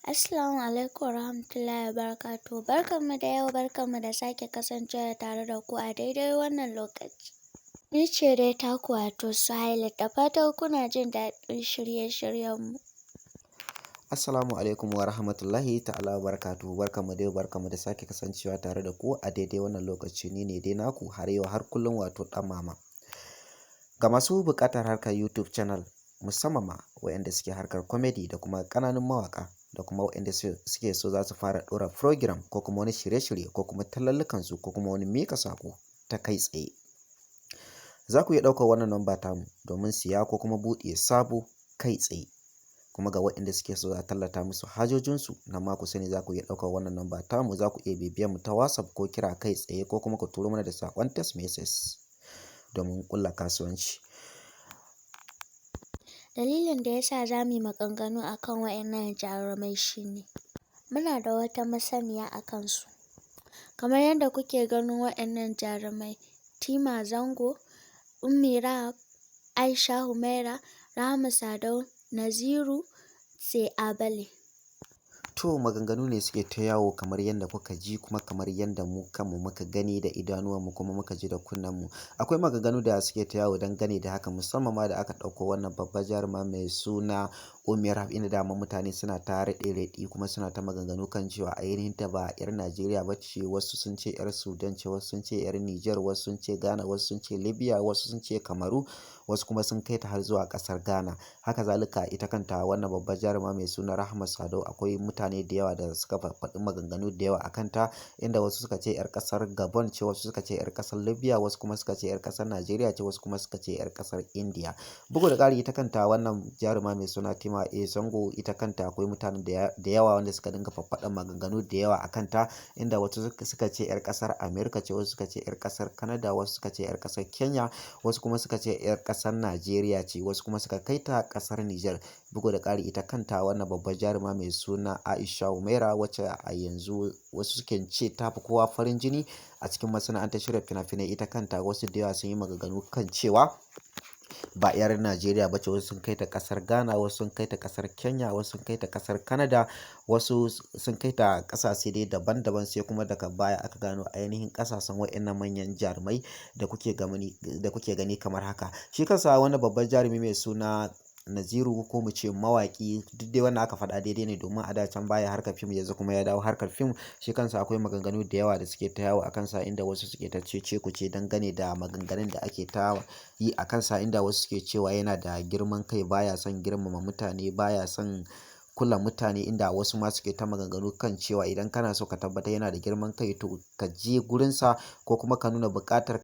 Assalamu alaikum warahmatullahi wabarakatuh. Barkanmu da yau, barkanmu da sake kasancewa tare da ku a daidai wannan lokaci. Ni ce dai taku wato Suhaila, da fatan kuna jin daɗin shirye-shiryenmu. Assalamu alaikum wa rahmatullahi ta'ala wa barakatuhu. Barkanmu da yau, barkanmu da sake kasancewa tare da ku a daidai wannan lokaci. Ni ne dai naku har yau har kullum wato ɗan mama. Ga masu buƙatar harkar YouTube channel musamman ma waɗanda suke harkar comedy da kuma ƙananun mawaƙa da kuma waɗanda suke so za su fara ɗora program ko kuma wani shirye-shirye ko kuma tallallukansu ko kuma wani miƙa saƙo ta kai tsaye. Za ku iya ɗaukar wannan namba tamu domin siya ko kuma buɗe sabo kai tsaye. Kuma ga waɗanda suke so a tallata musu hajojinsu nan ma ku sani za ku iya ɗaukar wannan namba tamu, za ku iya bibiyar mu ta WhatsApp ko kira kai tsaye ko kuma ku turo mana da saƙon text message domin ƙulla kasuwanci. Dalilin da ya sa za mu yi maganganu a kan waɗannan jarumai shi ne, muna da wata masaniya a kansu. Kamar yadda kuke ganin waɗannan jarumai, Tima Zango, Ummi Rahab, Aisha Humaira, Rahama Sadau, Naziru, sai Abale. To maganganu ne suke ta yawo kamar yadda kuka ji kuma kamar yadda mu kanmu muka gani da idanuwanmu kuma muka ji da kunnenmu. Akwai maganganu da suke ta yawo dangane da haka, musamman ma da aka ɗauko wannan babbar jaruma mai suna Ummi Rahab, inda dama mutane suna ta raɗe-raɗi kuma suna ta maganganu kan cewa ainihin ta ba 'yar Najeriya ba ce. Wasu sun ce 'yar Sudan ce, wasu sun ce 'yar Nijar, wasu sun ce Ghana, wasu sun ce Libya, wasu sun ce Kamaru, wasu kuma sun kai ta har zuwa ƙasar Ghana. Haka zalika ita kanta wannan babbar jaruma mai suna Rahama Sadau, akwai mutane da yawa da suka faɗi maganganu da yawa a kanta, inda wasu suka ce 'yar ƙasar Gabon ce, wasu suka ce 'yar ƙasar Libya, wasu kuma suka ce 'yar ƙasar Najeriya ce, wasu kuma suka ce 'yar ƙasar India. Bugu da ƙari ita kanta wannan jaruma mai suna Tima Zango, ita kanta akwai mutane da yawa wanda suka dinga faffaɗan maganganu da yawa a kanta, inda wasu suka ce 'yar ƙasar Amerika ce, wasu suka ce 'yar ƙasar Canada, wasu suka ce 'yar ƙasar Kenya, wasu kuma suka ce 'yar ƙasar Najeriya ce, wasu kuma suka kai ta ƙasar Nijar. Bugu da ƙari ita kanta wannan babbar jaruma mai suna Aisha Humaira, wacce a yanzu wasu suke ce ta fi kowa farin jini a cikin masana'antar shirya fina-finai. Ita kanta wasu da yawa sun yi maganganu kan cewa ba 'yar Najeriya ba ce. Wasu sun kai ta ƙasar Ghana, wasu sun kai ta ƙasar Kenya, wasu sun kai ta ƙasar Canada, wasu sun kai ta ƙasashe dai daban-daban, sai kuma daga baya aka gano ainihin ƙasashen waɗannan manyan jarumai da kuke gani kamar haka. Shi kansa wani babban jarumi mai suna Naziru, ko mu ce mawaƙi, duk dai wannan aka faɗa daidai ne domin a da can baya harkar fim, yanzu kuma ya dawo harkar fim. Shi kansa akwai maganganu da yawa da suke ta yawo a kansa, inda wasu suke ta cece-kuce dangane da maganganun da ake ta yi a kansa, inda wasu suke cewa yana da girman kai, baya son girmama mutane, baya son kula mutane, inda wasu ma suke ta maganganu kan cewa idan kana so ka tabbatar yana da girman kai to ka je gurinsa ko kuma ka nuna buƙatar